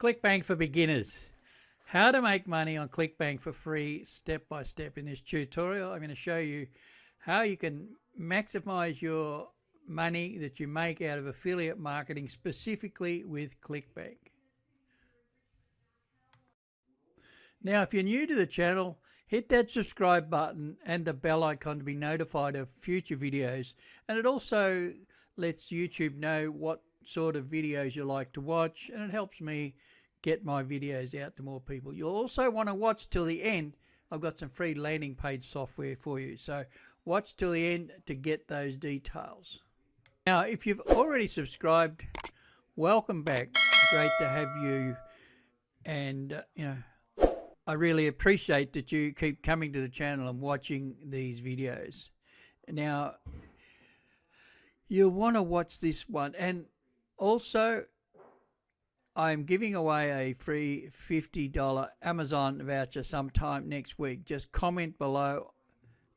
ClickBank for beginners. How to make money on ClickBank for free, step by step. In this tutorial, I'm going to show you how you can maximize your money that you make out of affiliate marketing, specifically with ClickBank. Now, if you're new to the channel, hit that subscribe button and the bell icon to be notified of future videos. And it also lets YouTube know what sort of videos you like to watch, and it helps me get my videos out to more people. You'll also want to watch till the end. I've got some free landing page software for you, so watch till the end to get those details. Now, if you've already subscribed, welcome back. Great to have you, and I really appreciate that you keep coming to the channel and watching these videos. Now, you'll want to watch this one, and also I'm giving away a free $50 Amazon voucher sometime next week. Just comment below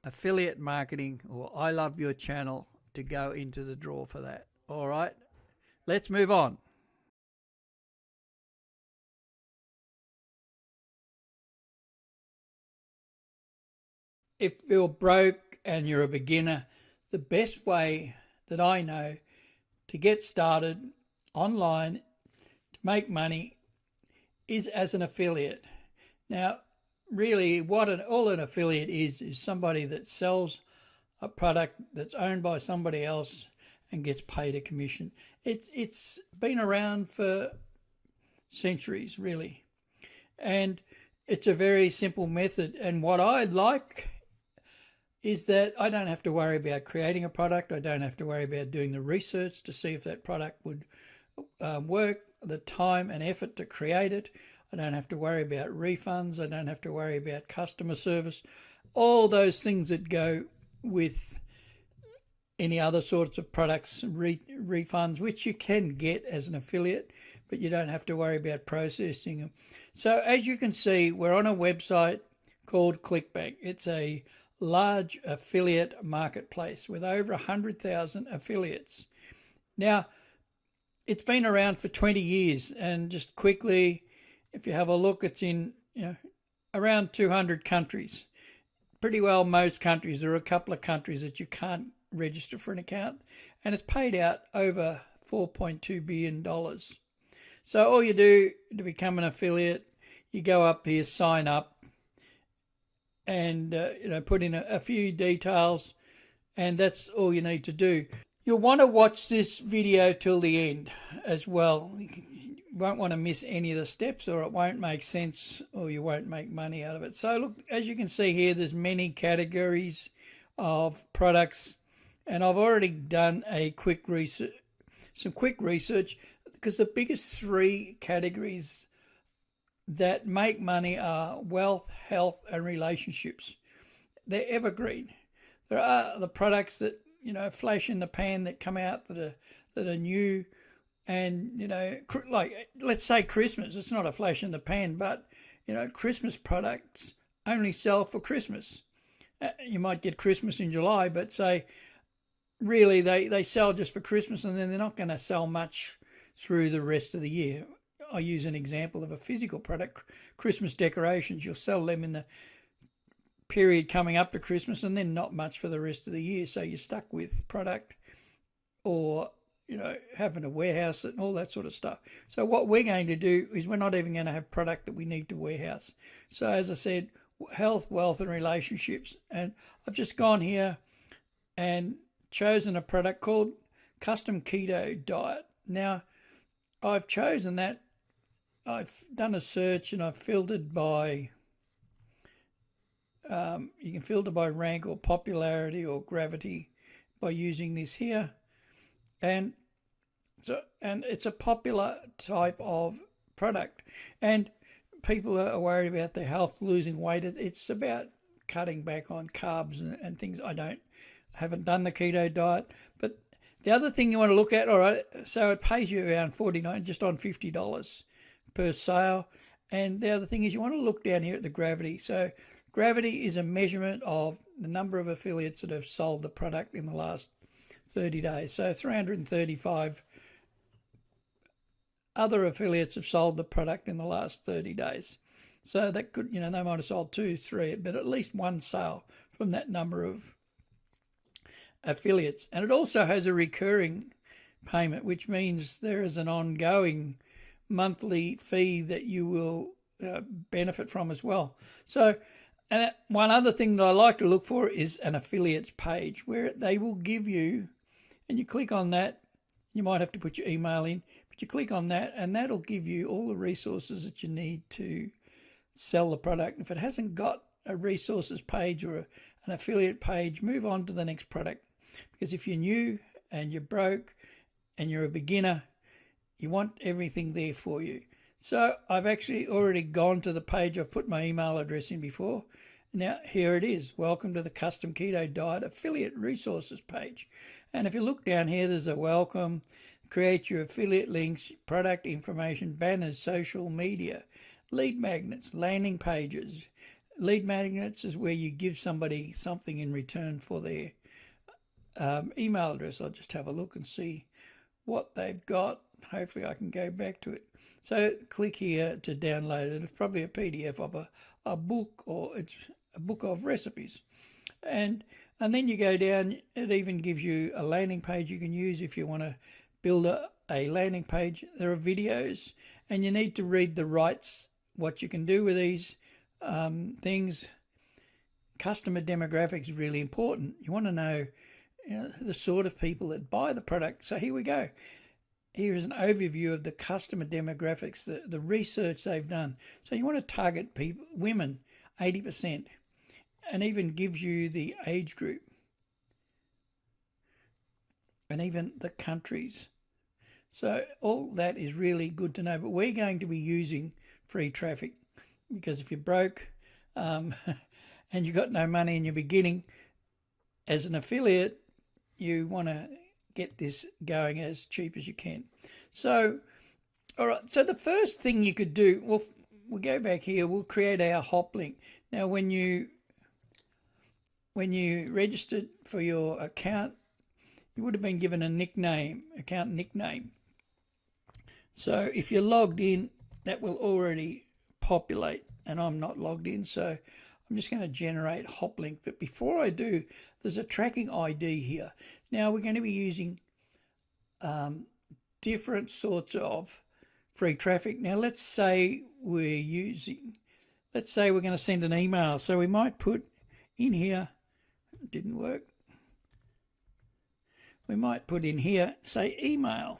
affiliate marketing or I love your channel to go into the draw for that. All right, let's move on. If you're broke and you're a beginner, the best way that I know to get started online to make money is as an affiliate. Now, really, what all an affiliate is somebody that sells a product that's owned by somebody else and gets paid a commission. It's been around for centuries, really, and it's a very simple method. And what I like is that I don't have to worry about creating a product. I don't have to worry about doing the research to see if that product would work, the time and effort to create it. I don't have to worry about refunds. I don't have to worry about customer service. All those things that go with any other sorts of products, refunds, which you can get as an affiliate, but you don't have to worry about processing them. So as you can see, we're on a website called ClickBank. It's a large affiliate marketplace with over 100,000 affiliates. Now, it's been around for 20 years, and just quickly, if you have a look, it's in around 200 countries. Pretty well most countries. There are a couple of countries that you can't register for an account, and it's paid out over $4.2 billion. So all you do to become an affiliate, you go up here, sign up, and put in a few details, and that's all you need to do. You'll want to watch this video till the end as well. You won't want to miss any of the steps, or it won't make sense, or you won't make money out of it. So look, as you can see here, there's many categories of products, and I've already done a quick research, because the biggest three categories that make money are wealth, health, and relationships. They're evergreen. There are the products that flash in the pan, that come out that are new, and like let's say Christmas. It's not a flash in the pan, but Christmas products only sell for Christmas. You might get Christmas in July, but say really they sell just for Christmas, and then they're not going to sell much through the rest of the year. I use an example of a physical product, Christmas decorations. You'll sell them in the period coming up to Christmas, and then not much for the rest of the year. So you're stuck with product, or having a warehouse and all that sort of stuff. So what we're going to do is we're not even going to have product that we need to warehouse. So as I said, health, wealth, and relationships. And I've just gone here and chosen a product called Custom Keto Diet. Now, I've chosen that. I've done a search, and I've filtered by, you can filter by rank or popularity or gravity by using this here. And it's a popular type of product. And people are worried about their health, losing weight. It's about cutting back on carbs and things. I haven't done the keto diet. But the other thing you want to look at, all right, so it pays you around $49, just on $50 per sale. And the other thing is you want to look down here at the gravity. So gravity is a measurement of the number of affiliates that have sold the product in the last 30 days. So 335 other affiliates have sold the product in the last 30 days. So that could, they might have sold 2, 3, but at least one sale from that number of affiliates. And it also has a recurring payment, which means there is an ongoing monthly fee that you will benefit from as well. So, and one other thing that I like to look for is an affiliates page where they will give you, and you click on that, you might have to put your email in, but you click on that and that'll give you all the resources that you need to sell the product. If it hasn't got a resources page or an affiliate page, move on to the next product. Because if you're new and you're broke and you're a beginner, you want everything there for you. So I've actually already gone to the page. I've put my email address in before. Now here it is. Welcome to the Custom Keto Diet Affiliate Resources page. And if you look down here, there's a welcome, create your affiliate links, product information, banners, social media, lead magnets, landing pages. Lead magnets is where you give somebody something in return for their email address. I'll just have a look and see what they've got. Hopefully I can go back to it. So click here to download it. It's probably a PDF of a book, or it's a book of recipes. And then you go down, it even gives you a landing page you can use if you want to build a landing page. There are videos, and you need to read the rights, what you can do with these things. Customer demographics is really important. You want to know, the sort of people that buy the product. So here we go. Here is an overview of the customer demographics, the research they've done. So you want to target people, women, 80%, and even gives you the age group and even the countries. So all that is really good to know. But we're going to be using free traffic, because if you're broke and you've got no money in your beginning, as an affiliate, you want to get this going as cheap as you can. So, all right. So the first thing you could do, we'll go back here. We'll create our hop link. Now, when you registered for your account, you would have been given a nickname, account nickname. So if you're logged in, that will already populate, and I'm not logged in, so I'm just going to generate hop link. But before I do, there's a tracking ID here. Now we're going to be using different sorts of free traffic. Now let's say we're going to send an email. So we might put in here, it didn't work. We might put in here, say email.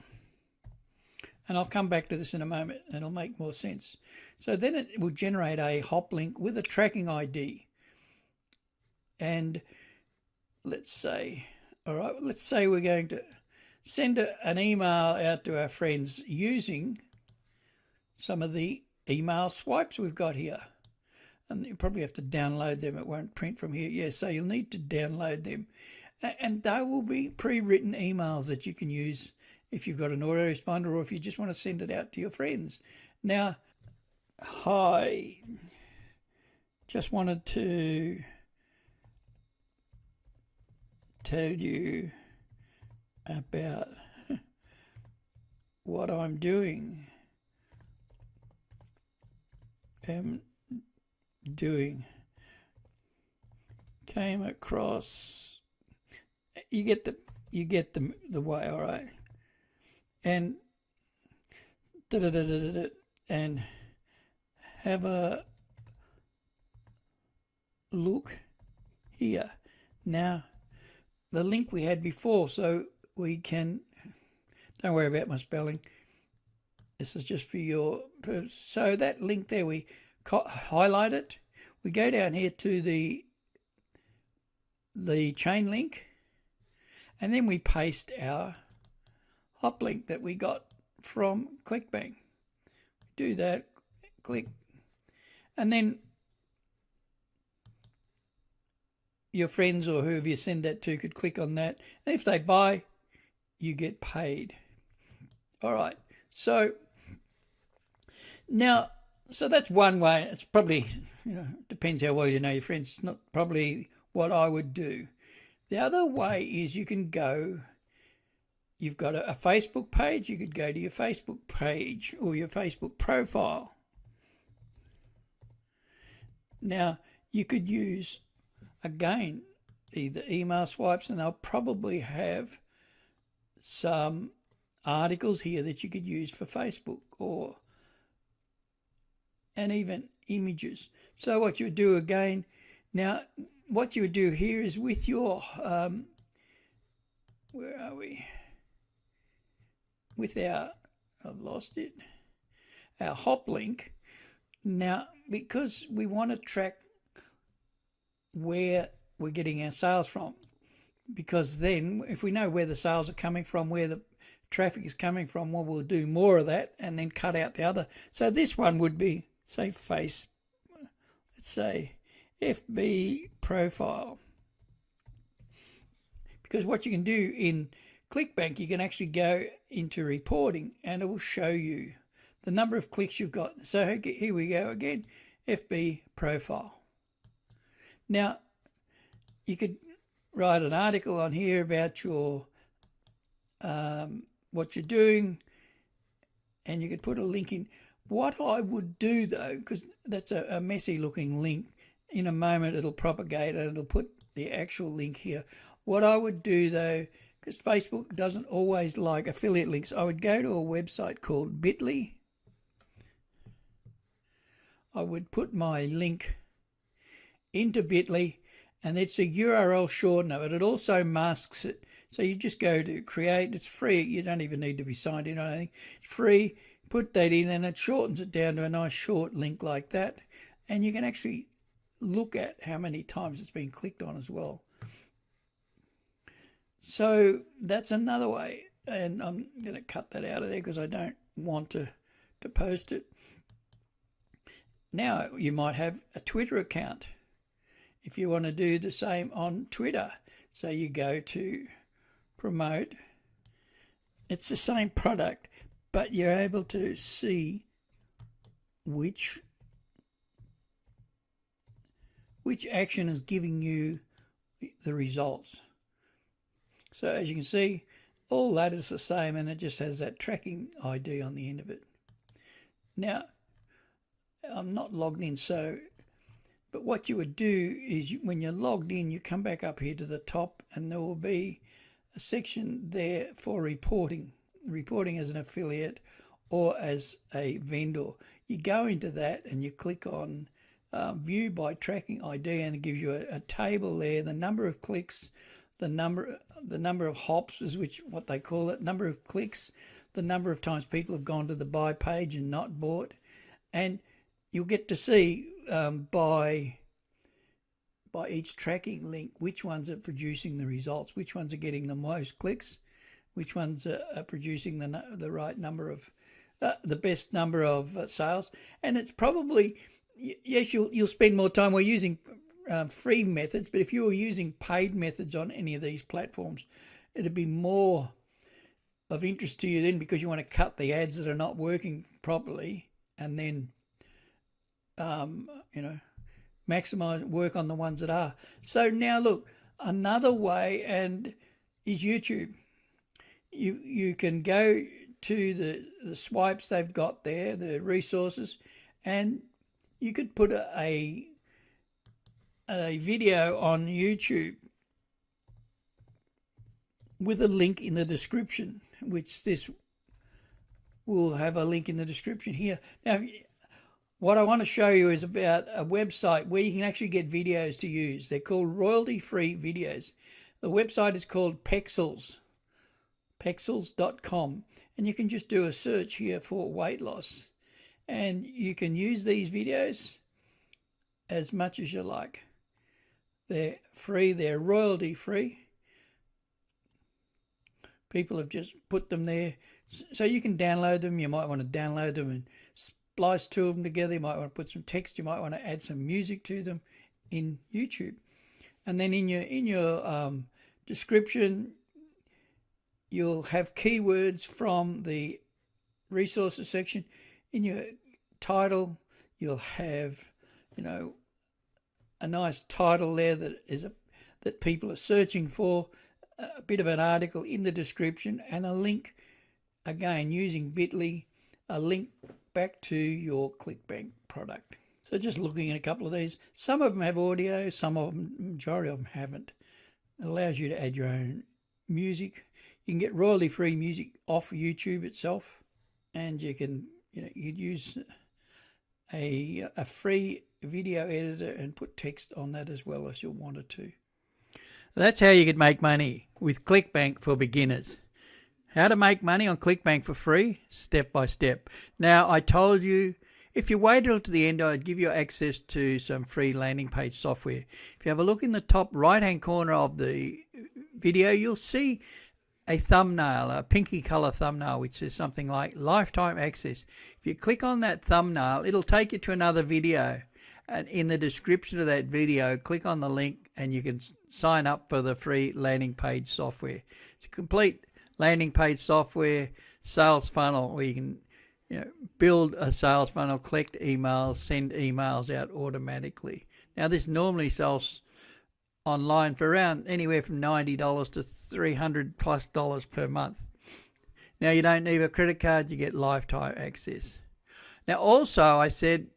And I'll come back to this in a moment, and it'll make more sense. So then it will generate a hop link with a tracking ID. And let's say, all right, let's say we're going to send an email out to our friends using some of the email swipes we've got here. And you probably have to download them. It won't print from here. Yeah, so you'll need to download them. And they will be pre-written emails that you can use if you've got an autoresponder, or if you just want to send it out to your friends. Now, hi, just wanted to tell you about what I'm doing. Came across. You get the way, all right. And and have a look here. Now, the link we had before, so we can, don't worry about my spelling. This is just for your purpose. So that link there, we highlight it. We go down here to the chain link, and then we paste our hop link that we got from ClickBank. Do that, click, and then your friends or whoever you send that to could click on that, and if they buy, you get paid. All right, so now, so that's one way. It's probably, depends how well you know your friends. It's not probably what I would do. The other way is you can go you've got a Facebook page, you could go to your Facebook page or your Facebook profile. Now, you could use, again, either email swipes, and they'll probably have some articles here that you could use for Facebook, and even images. So what you would do again, now what you would do here is with your, where are we? With our, I've lost it, our hop link. Now, because we want to track where we're getting our sales from, because then if we know where the sales are coming from, where the traffic is coming from, well, we'll do more of that and then cut out the other. So this one would be, say, let's say FB profile. Because what you can do in ClickBank, you can actually go into reporting and it will show you the number of clicks you've got. So here we go again, FB profile. Now, you could write an article on here about your what you're doing, and you could put a link in. What I would do though, because that's a messy looking link, in a moment it'll propagate and it'll put the actual link here. What I would do though, because Facebook doesn't always like affiliate links, I would go to a website called Bitly. I would put my link into Bitly, and it's a URL shortener, but it also masks it. So you just go to create, it's free, you don't even need to be signed in or anything. It's free, put that in and it shortens it down to a nice short link like that. And you can actually look at how many times it's been clicked on as well. So that's another way, and I'm going to cut that out of there because I don't want to post it. Now you might have a Twitter account if you want to do the same on Twitter. So you go to promote. It's the same product, but you're able to see which action is giving you the results. So as you can see, all that is the same, and it just has that tracking ID on the end of it. Now, I'm not logged in, but what you would do is when you're logged in, you come back up here to the top, and there will be a section there for reporting as an affiliate or as a vendor. You go into that and you click on view by tracking ID, and it gives you a table there, the number of clicks, the number of hops is what they call it, number of clicks, the number of times people have gone to the buy page and not bought, and you'll get to see by each tracking link which ones are producing the results, which ones are getting the most clicks, which ones are producing the right number of the best number of sales. And it's probably, yes, you'll spend more time. We're using free methods, but if you were using paid methods on any of these platforms, it'd be more of interest to you then, because you want to cut the ads that are not working properly and then maximize, work on the ones that are. So now look, another way is YouTube. You can go to the swipes they've got there, the resources, and you could put a video on YouTube with a link in the description, which this will have a link in the description here. Now, what I want to show you is about a website where you can actually get videos to use. They're called royalty-free videos. The website is called pexels.com, and you can just do a search here for weight loss, and you can use these videos as much as you like. They're free, they're royalty-free. People have just put them there, so you can download them. You might want to download them and splice two of them together. You might want to put some text. You might want to add some music to them in YouTube. And then in your description, you'll have keywords from the resources section. In your title, you'll have, a nice title there that people are searching for. a bit of an article in the description and a link, again using Bitly, a link back to your ClickBank product. So just looking at a couple of these, some of them have audio, some of them, majority of them haven't. It allows you to add your own music. You can get royalty-free music off YouTube itself, and you can, you'd use a free video editor and put text on that as well as you wanted to. That's how you could make money with ClickBank for beginners. How to make money on ClickBank for free, step by step. Now, I told you, if you waited till to the end, I'd give you access to some free landing page software. If you have a look in the top right-hand corner of the video, you'll see a thumbnail, a pinky color thumbnail, which is something like lifetime access. If you click on that thumbnail, it'll take you to another video. And in the description of that video, click on the link and you can sign up for the free landing page software. It's a complete landing page software, sales funnel, where you can build a sales funnel, collect emails, send emails out automatically. Now, this normally sells online for around anywhere from $90 to $300+ per month. Now, you don't need a credit card, you get lifetime access. Now, also, I said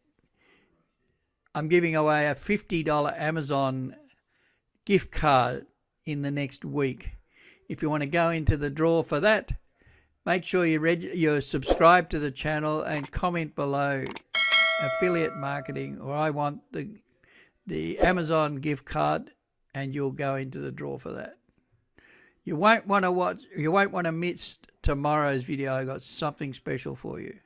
I'm giving away a $50 Amazon gift card in the next week. If you want to go into the draw for that, make sure you're subscribed to the channel and comment below affiliate marketing, or I want the Amazon gift card, and you'll go into the draw for that. You won't want to miss tomorrow's video. I got something special for you.